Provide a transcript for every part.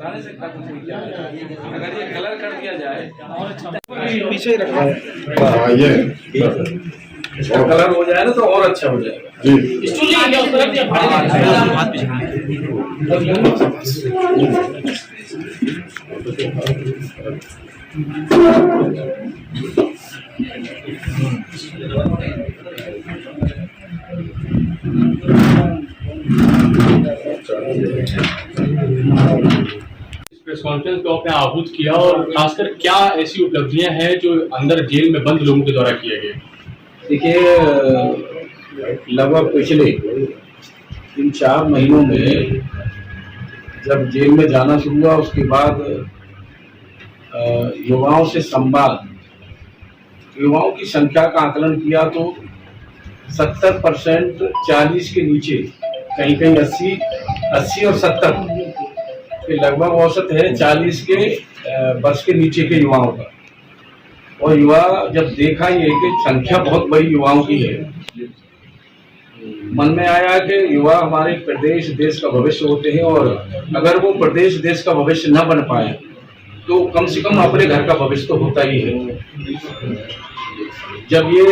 बता नहीं सकता कुछ भी क्या है। अगर ये कलर कर दिया जाए पीछे रखा है ये इसका कलर हो जाए ना तो और अच्छा हो जाएगा। जी प्रेस कॉन्फ्रेंस को आपने आहूत किया और खासकर क्या ऐसी उपलब्धियां हैं जो अंदर जेल में बंद लोगों के द्वारा किए गए? देखिए, लगभग पिछले 3-4 महीनों में जब जेल में जाना शुरू हुआ, उसके बाद युवाओं से संवाद, युवाओं की संख्या का आकलन किया तो 70% 40 के नीचे, कहीं कहीं 80 और 70 के लगभग औसत है 40 के वर्ष के नीचे के युवाओं का। और युवा जब देखा ये कि संख्या बहुत बड़ी युवाओं की है, मन में आया कि युवा हमारे प्रदेश देश का भविष्य होते हैं और अगर वो प्रदेश देश का भविष्य न बन पाए तो कम से कम अपने घर का भविष्य तो होता ही है। जब ये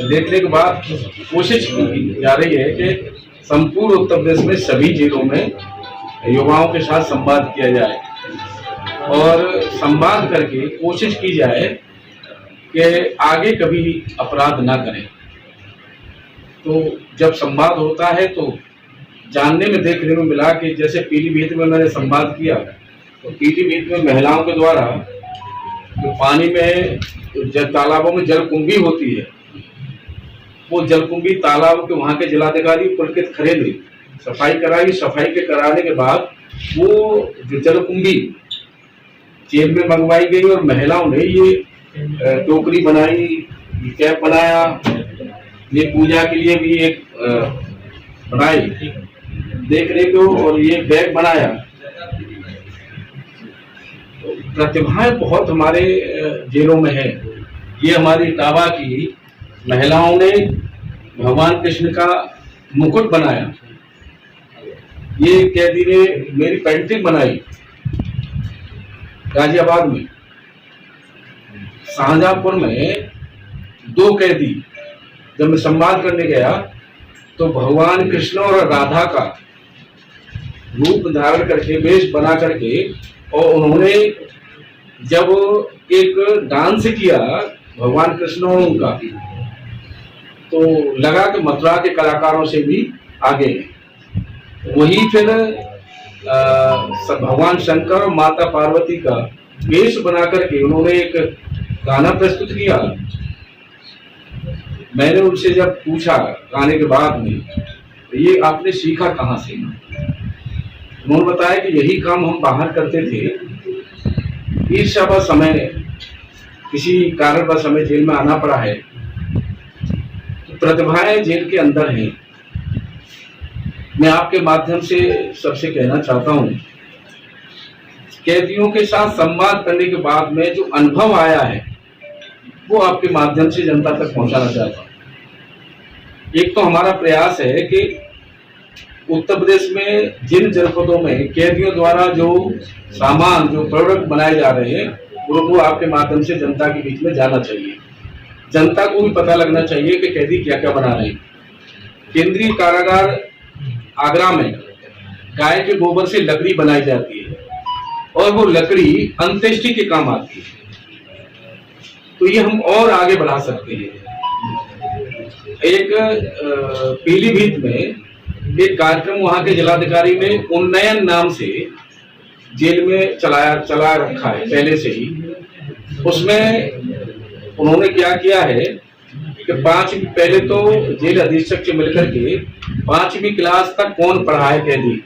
देखने के बाद कोशिश की जा रही है कि संपूर्ण उत्तर प्रदेश में सभी जिलों में युवाओं के साथ संवाद किया जाए और संवाद करके कोशिश की जाए कि आगे कभी अपराध ना करें। तो जब संवाद होता है तो जानने में देखने में मिला कि जैसे पीलीभीत में मैंने संवाद किया तो पीलीभीत में महिलाओं के द्वारा जो पानी में तालाबों में जलकुंभी होती है, वो जलकुंभी तालाब के वहाँ के जिलाधिकारी पुलकित खरे ने सफाई कराई। सफाई के कराने के बाद वो जो जलकुंभी जेल में मंगवाई गई और महिलाओं ने ये टोकरी बनाई, कैप बनाया, ये पूजा के लिए भी एक बनाई देखने को, और ये बैग बनाया। तो प्रतिभाएं बहुत हमारे जेलों में है। ये हमारी इटावा की महिलाओं ने भगवान कृष्ण का मुकुट बनाया। ये कैदी ने मेरी पेंटिंग बनाई गाजियाबाद में। शाहजहांपुर में 2 कैदी जब मैं संवाद करने गया तो भगवान कृष्ण और राधा का रूप धारण करके, वेश बना करके, और उन्होंने जब एक डांस किया भगवान कृष्ण और उनका, तो लगा कि मथुरा के कलाकारों से भी आगे है। वही फिर भगवान शंकर और माता पार्वती का वेश बना करके उन्होंने एक गाना प्रस्तुत किया। मैंने उनसे जब पूछा गाने के बाद में, ये आपने सीखा कहाँ से? उन्होंने बताया कि यही काम हम बाहर करते थे। ईर्ष्या समय किसी कारणवश हमें जेल में आना पड़ा है। तो प्रतिभाएं जेल के अंदर हैं। मैं आपके माध्यम से सबसे कहना चाहता हूँ, कैदियों के साथ संवाद करने के बाद में जो अनुभव आया है वो आपके माध्यम से जनता तक पहुंचाना चाहता हूँ। एक तो हमारा प्रयास है कि उत्तर प्रदेश में जिन जनपदों में कैदियों द्वारा जो सामान, जो प्रोडक्ट बनाए जा रहे हैं, उनको आपके माध्यम से जनता के बीच में जाना चाहिए। जनता को भी पता लगना चाहिए कि कैदी क्या क्या बना रहे हैं। केंद्रीय कारागार आगरा में गाय के गोबर से लकड़ी बनाई जाती है और वो लकड़ी अंत्येष्टि के काम आती है। तो ये हम और आगे बढ़ा सकते हैं। एक पीलीभीत में एक कार्यक्रम वहां के जिलाधिकारी ने उन्नयन नाम से जेल में चला रखा है पहले से ही। उसमें उन्होंने क्या किया है कि पहले तो जेल अधीक्षक से मिलकर के 5वीं क्लास तक कौन पढ़ाए कैदी,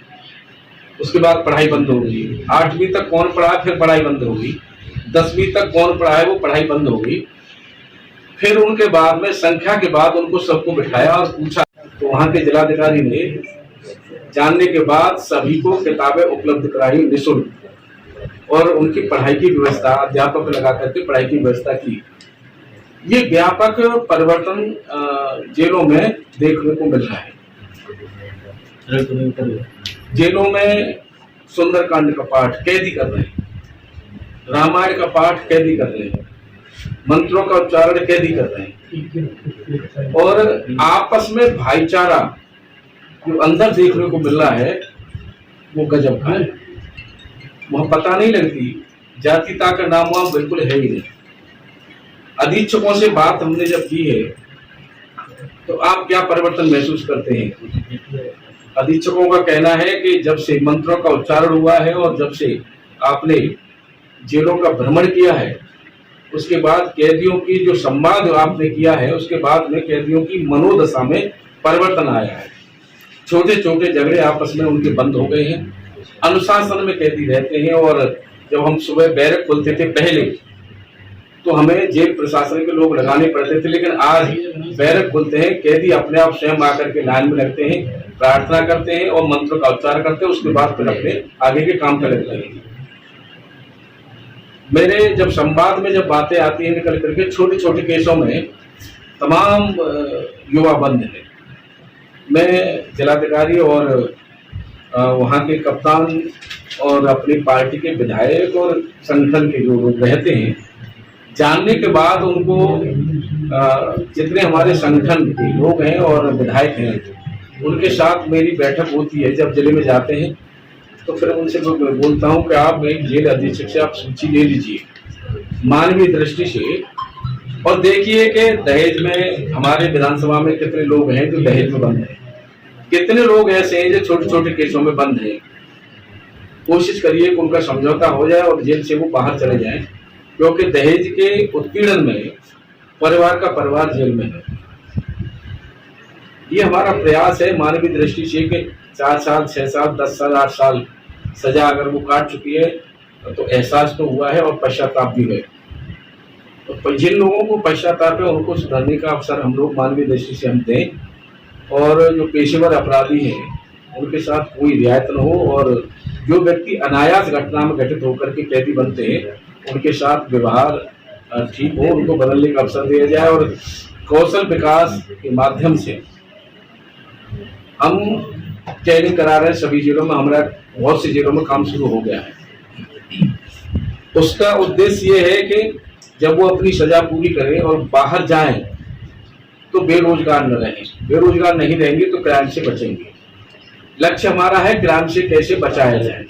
उसके बाद पढ़ाई बंद हो गई। 8वीं तक कौन पढ़ाए, फिर पढ़ाई बंद हो गई। 10वीं तक कौन पढ़ाए, वो पढ़ाई बंद हो गई। फिर उनके बाद में संख्या के बाद उनको सबको बिठाया और पूछा, तो वहां के जिलाधिकारी ने जानने के बाद सभी को किताबें उपलब्ध कराई निःशुल्क और उनकी पढ़ाई की व्यवस्था, अध्यापक लगा करके पढ़ाई की व्यवस्था की। ये व्यापक परिवर्तन जेलों में देखने को मिल रहा है। जेलों में सुंदरकांड का पाठ कैदी कर रहे हैं, रामायण का पाठ कैदी कर रहे हैं, मंत्रों का उच्चारण कैदी कर रहे हैं, और आपस में भाईचारा जो अंदर देखने को मिल रहा है वो गजब का है। वहां पता नहीं लगती, जातीयता का नाम वहां बिल्कुल है ही नहीं। अधीक्षकों से बात हमने जब की है तो आप क्या परिवर्तन महसूस करते हैं? अधीक्षकों का कहना है कि जब से मंत्रों का उच्चारण हुआ है और जब से आपने जेलों का भ्रमण किया है उसके बाद कैदियों की जो संवाद आपने किया है उसके बाद में कैदियों की मनोदशा में परिवर्तन आया है। छोटे छोटे झगड़े आपस में उनके बंद हो गए हैं, अनुशासन में कैदी रहते हैं। और जब हम सुबह बैरक खोलते थे पहले तो हमें जेल प्रशासन के लोग लगाने पड़ते थे, लेकिन आज बैरक खोलते हैं, कैदी अपने आप स्वयं आकर के लाइन में लगते हैं, प्रार्थना करते हैं और मंत्र का उच्चारण करते हैं, उसके बाद फिर अपने आगे के काम कर लगते हैं। मेरे जब संवाद में जब बातें आती हैं निकल करके छोटे छोटे केसों में तमाम युवा बंद हैं। मैं जिलाधिकारी और वहाँ के कप्तान और अपनी पार्टी के विधायक और संगठन के जो लोग रहते हैं जानने के बाद उनको जितने हमारे संगठन के लोग हैं और विधायक हैं उनके साथ मेरी बैठक होती है। जब जिले में जाते हैं तो फिर उनसे बोलता हूं कि आप एक जेल अधीक्षक से आप सूची ले लीजिए मानवीय दृष्टि से और देखिए कि दहेज में हमारे विधानसभा में कितने लोग हैं जो दहेज में बंद हैं, कितने लोग ऐसे हैं जो छोटे छोटे केसों में बंद हैं। कोशिश करिए कि उनका समझौता हो जाए और जेल से वो बाहर चले जाएं, क्योंकि दहेज के उत्पीड़न में परिवार का परिवार जेल में है। ये हमारा प्रयास है मानवीय दृष्टि से कि 4 साल 6 साल 10 साल 8 साल सजा अगर वो काट चुकी है तो एहसास तो हुआ है और पश्चाताप भी है। तो जिन लोगों को पश्चाताप है उनको सुधरने का अवसर हम लोग मानवीय दृष्टि से हम दें और जो पेशेवर अपराधी हैं उनके साथ कोई रियायत न हो और जो व्यक्ति अनायास घटना में घटित होकर के कैदी बनते हैं उनके साथ व्यवहार ठीक हो, उनको बदलने का अवसर दिया जाए और कौशल विकास के माध्यम से हम ट्रेनिंग करा रहे हैं सभी जिलों में। हमारा बहुत सी जिलों में काम शुरू हो गया है। उसका उद्देश्य ये है कि जब वो अपनी सजा पूरी करें और बाहर जाएं तो बेरोजगार न रहें। बेरोजगार नहीं रहेंगे तो क्राइम से बचेंगे। लक्ष्य हमारा है क्राइम से कैसे बचाया जाए,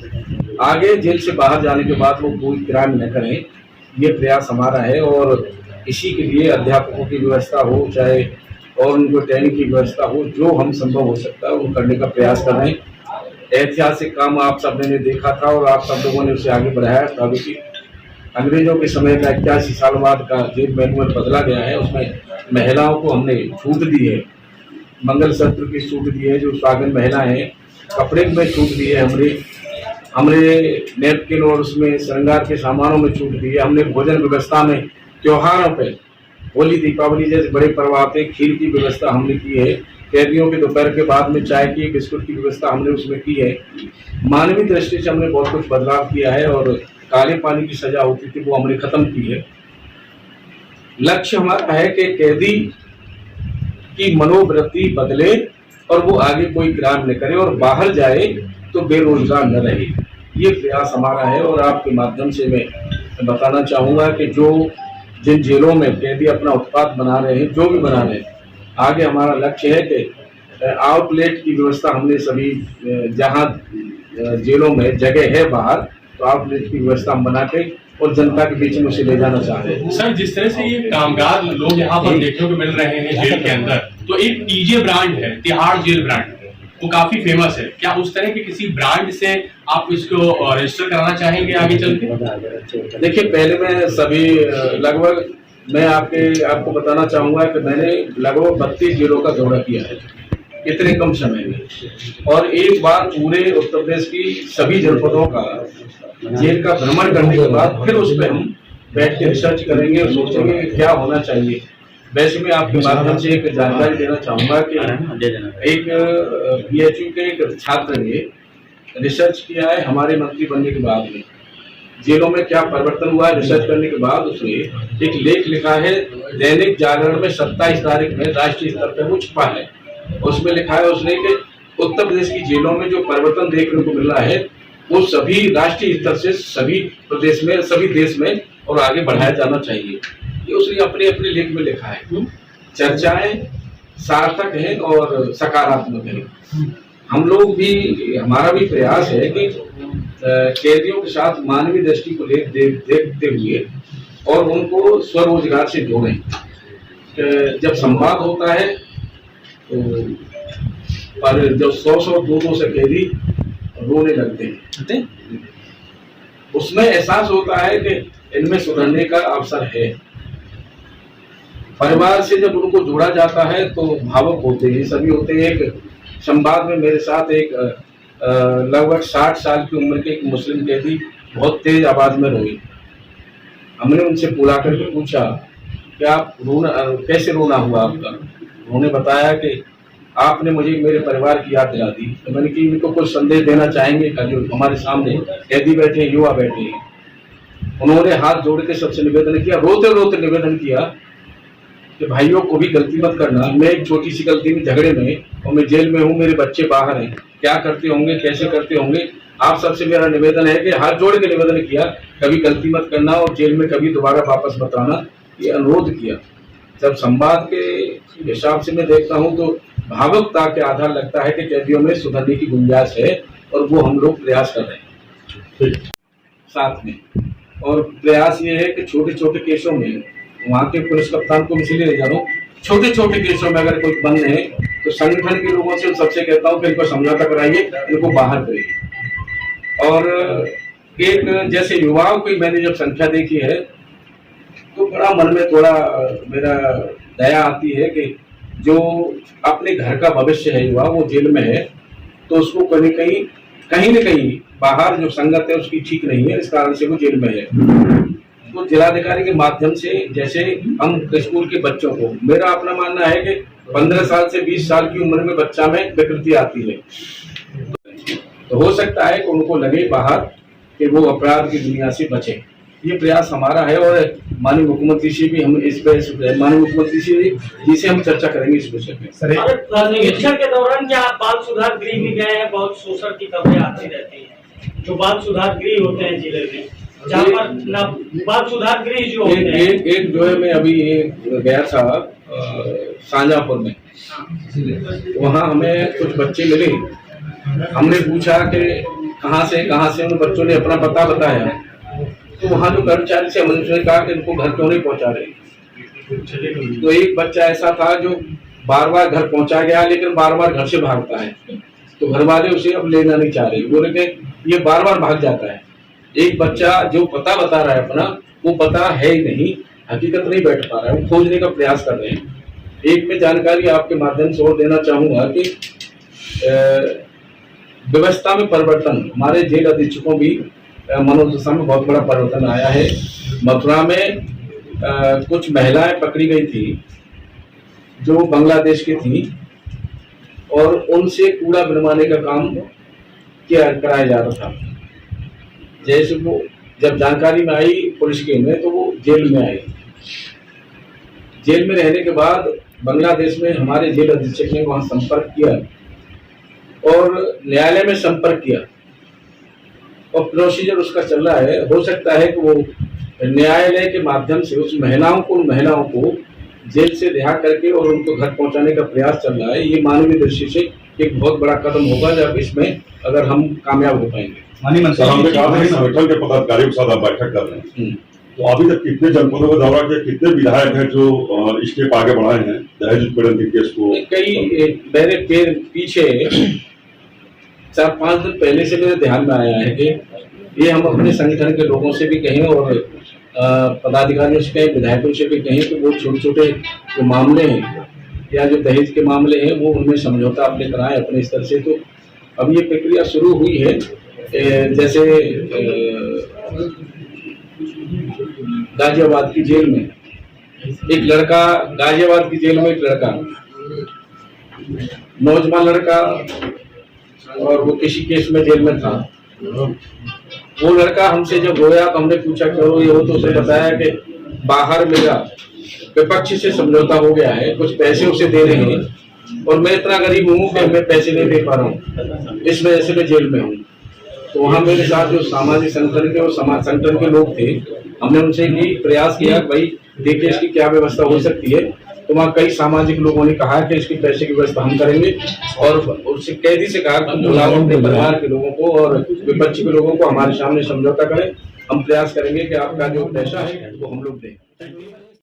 आगे जेल से बाहर जाने के बाद वो कोई क्राइम न करें, ये प्रयास हमारा है। और इसी के लिए अध्यापकों की व्यवस्था हो चाहे और उनको ट्रेनिंग की व्यवस्था हो, जो हम संभव हो सकता है वो करने का प्रयास कर रहे हैं। ऐतिहासिक काम आप सबने ने देखा था और आप सब लोगों ने उसे आगे बढ़ाया था कि अंग्रेजों के समय का 81 साल बाद का जेल मैनुअल बदला गया है। उसमें महिलाओं को हमने छूट दी है, मंगलसूत्र की छूट दी है, जो स्वागन महिला है कपड़े में छूट दी है, हमने नैपकिन और उसमें श्रृंगार के सामानों में छूट दी है। हमने भोजन व्यवस्था में त्योहारों पे होली दीपावली जैसे बड़े पर्व आते खीर की व्यवस्था हमने की है। कैदियों के दोपहर के बाद में चाय की बिस्कुट की व्यवस्था हमने उसमें की है। मानवीय दृष्टि से हमने बहुत कुछ बदलाव किया है और काले पानी की सजा होती थी वो हमने खत्म की है। लक्ष्य हमारा है कि कैदी की मनोवृत्ति बदले और वो आगे कोई क्राइम न करे और बाहर जाए तो बेरोजगार न रहे। ये प्रयास हमारा है और आपके माध्यम से मैं बताना चाहूँगा कि जिन जेलों में कैदी अपना उत्पाद बना रहे हैं, जो भी बना रहे हैं, आगे हमारा लक्ष्य है कि आउटलेट की व्यवस्था हमने सभी जहाँ जेलों में जगह है बाहर तो आउटलेट की व्यवस्था हम बना के और जनता के बीच में उसे ले जाना चाह रहे हैं। सर, जिस तरह से ये कामगार लोग यहाँ पर देखने को मिल रहे हैं जेल के अंदर, तो एक टीजे ब्रांड है, तिहाड़ जेल ब्रांड, वो काफी फेमस है। क्या उस तरह के किसी ब्रांड से आप इसको रजिस्टर कराना चाहेंगे आगे चल के? देखिए, पहले मैं सभी लगभग मैं आपको बताना चाहूंगा कि मैंने लगभग 32 जेलों का दौरा किया है इतने कम समय में, और एक बार पूरे उत्तर प्रदेश की सभी जनपदों का जेल का भ्रमण करने के बाद फिर उस पर हम बैठ के रिसर्च करेंगे और सोचेंगे कि क्या होना चाहिए। वैसे मैं आपके माध्यम से एक जानकारी देना चाहूंगा कि एक PHU के एक छात्र ने रिसर्च किया है हमारे मंत्री बनने के बाद में जेलों में क्या परिवर्तन हुआ है। रिसर्च करने के बाद उसने एक लेख लिखा है, दैनिक जागरण में 27 तारीख में राष्ट्रीय स्तर पर वो छपा है। उसमें लिखा है उसने कि उत्तर प्रदेश की जेलों में जो परिवर्तन देखने को मिल रहा है वो सभी राष्ट्रीय स्तर से सभी प्रदेश में, सभी देश में और आगे बढ़ाया जाना चाहिए। ये उसने अपने अपने लेख में लिखा है। चर्चाएं सार्थक हैं और सकारात्मक हैं। हम लोग भी, हमारा भी प्रयास है कि कैदियों के साथ मानवीय दृष्टि को देखते हुए और उनको स्वरोजगार से जोड़ें। जब संवाद होता है तो पर जब 100-200 से कैदी रोने लगते हैं, उसमें एहसास होता है कि इनमें सुधरने का अवसर है। परिवार से जब उनको जोड़ा जाता है तो भावुक होते हैं, सभी होते हैं। एक संवाद में मेरे साथ एक लगभग 60 साल की उम्र के एक मुस्लिम कैदी बहुत तेज आवाज में रोई। हमने उनसे बुला करके पूछा कि आप कैसे रोना हुआ आपका? उन्होंने बताया कि आपने मुझे मेरे परिवार की याद दिला दी। तो मैंने कि इनको कुछ संदेश देना चाहेंगे का, जो हमारे सामने कैदी बैठे हैं, युवा बैठे हैं। उन्होंने हाथ जोड़ के सबसे निवेदन किया, रोते रोते निवेदन किया कि भाइयों को भी गलती मत करना। मैं एक छोटी सी गलती में, झगड़े में, और मैं जेल में हूँ, मेरे बच्चे बाहर हैं, क्या करते होंगे, कैसे करते होंगे। आप सबसे मेरा निवेदन है कि हाथ जोड़ के निवेदन किया, कभी गलती मत करना और जेल में कभी दोबारा वापस मत आना, ये अनुरोध किया। जब संवाद के हिसाब से मैं देखता हूँ तो भावुकता के आधार लगता है कि कैदियों में सुधरने की गुंजाइश है और वो हम लोग प्रयास कर रहे हैं साथ में। और प्रयास ये है कि छोटे छोटे केसों में, वहाँ के पुलिस कप्तान को इसीलिए ले जा रहा हूँ, छोटे छोटे केसों में अगर कोई बंद है तो संगठन के लोगों से सबसे कहता हूँ कि इनको समझौता कराइए, इनको बाहर करिए। और एक जैसे युवाओं की मैंने जब संख्या देखी है तो बड़ा मन में थोड़ा मेरा दया आती है कि जो अपने घर का भविष्य है युवा, वो जेल में है तो उसको कहीं न कहीं बाहर जो संगत है उसकी ठीक नहीं है, इस कारण से वो जेल में है। तो जिलाधिकारी के माध्यम से जैसे हम स्कूल के बच्चों को, मेरा अपना मानना है कि 15 साल से 20 साल की उम्र में बच्चा में विकृति आती है, तो हो सकता है कि उनको लगे बाहर कि वो अपराध की दुनिया से बचे। ये प्रयास हमारा है और माननीय मुख्यमंत्री जी भी हम इस पर, माननीय मुख्यमंत्री जी से हम चर्चा करेंगे इस विषय में। निरीक्षण के दौरान क्या आप बाल सुधार गृह भी गए हैं? बहुत शोषण की खबरें आती रहती हैं, जो बाल सुधार गृह होते हैं जिले में, जहाँ पर बाल सुधार गृह जो होते हैं। एक जो है, मैं अभी गया था शाहजहाँपुर में, वहाँ हमें कुछ बच्चे मिले। हमने पूछा कि कहाँ से, उन बच्चों ने अपना पता बताया। तो वहाँ जो कर्मचारी से हमने कहा कि इनको घर क्यों नहीं पहुँचा रहे। तो एक बच्चा ऐसा था जो बार बार घर पहुँचा गया लेकिन बार बार घर से भागता है, तो घर वाले उसे अब लेना नहीं चाह रहे, बोले कि ये बार बार भाग जाता है। एक बच्चा जो पता बता रहा है अपना, वो पता है ही नहीं, हकीकत नहीं बैठ पा रहा है, वो खोजने का प्रयास कर रहे हैं। एक मैं जानकारी आपके माध्यम से और देना चाहूँगा कि व्यवस्था में परिवर्तन, हमारे जेल अधीक्षकों भी मनोदशा में बहुत बड़ा परिवर्तन आया है। मथुरा में कुछ महिलाएं पकड़ी गई थी जो बांग्लादेश की थी और उनसे कूड़ा बनवाने का काम कराया जा रहा था। जैसे वो जब जानकारी में आई पुलिस के में, तो वो जेल में आई। जेल में रहने के बाद बांग्लादेश में हमारे जेल अधीक्षक ने वहाँ संपर्क किया और न्यायालय में संपर्क किया और प्रोसीजर उसका चल रहा है। हो सकता है कि वो न्यायालय के माध्यम से उन महिलाओं को जेल से रिहा करके और उनको घर पहुंचाने का प्रयास चल रहा है। ये मानवीय दृष्टि से एक बहुत बड़ा कदम होगा जब इसमें अगर हम कामयाब हो पाएंगे। संगठन के पदाधिकारियों के साथ आप बैठक कर रहे हैं, तो अभी तक कितने जनपदों का दौरा किया, कितने विधायक हैं जो स्टेप आगे बढ़ाए हैं दहेज उत्पीड़न के केस को? कई मेरे पीछे 4-5 दिन पहले से मेरे ध्यान में आया है कि ये हम अपने संगठन के लोगों से भी कहें और पदाधिकारियों से कहें, विधायकों से भी कहें कि वो छोटे छोटे जो मामले हैं या जो दहेज के मामले हैं वो उनमें समझौता अपने कराएं अपने स्तर से। तो अब ये प्रक्रिया शुरू हुई है। जैसे गाजियाबाद की जेल में एक लड़का, नौजवान लड़का, और वो किसी केस में जेल में था। वो लड़का हमसे जब रोया तो हमने पूछा क्यों ये हो, तो उसने बताया कि बाहर मेरा विपक्ष से समझौता हो गया है, कुछ पैसे उसे दे रहे हैं और मैं इतना गरीब हूँ कि मैं पैसे नहीं दे पा रहा हूँ, इस वजह से मैं जेल में हूँ। तो वहाँ मेरे साथ जो सामाजिक संगठन के और समाज संगठन के लोग थे, हमने उनसे भी प्रयास किया कि भाई देखिए इसकी क्या व्यवस्था हो सकती है। तो वहाँ कई सामाजिक लोगों ने कहा कि इसकी पैसे की व्यवस्था हम करेंगे, और उससे कैदी से कहा कि बुलाओ अपने परिवार के लोगों को और विपक्ष के लोगों को हमारे सामने समझौता करें, हम प्रयास करेंगे कि आपका जो पैसा है वो हम लोग दें।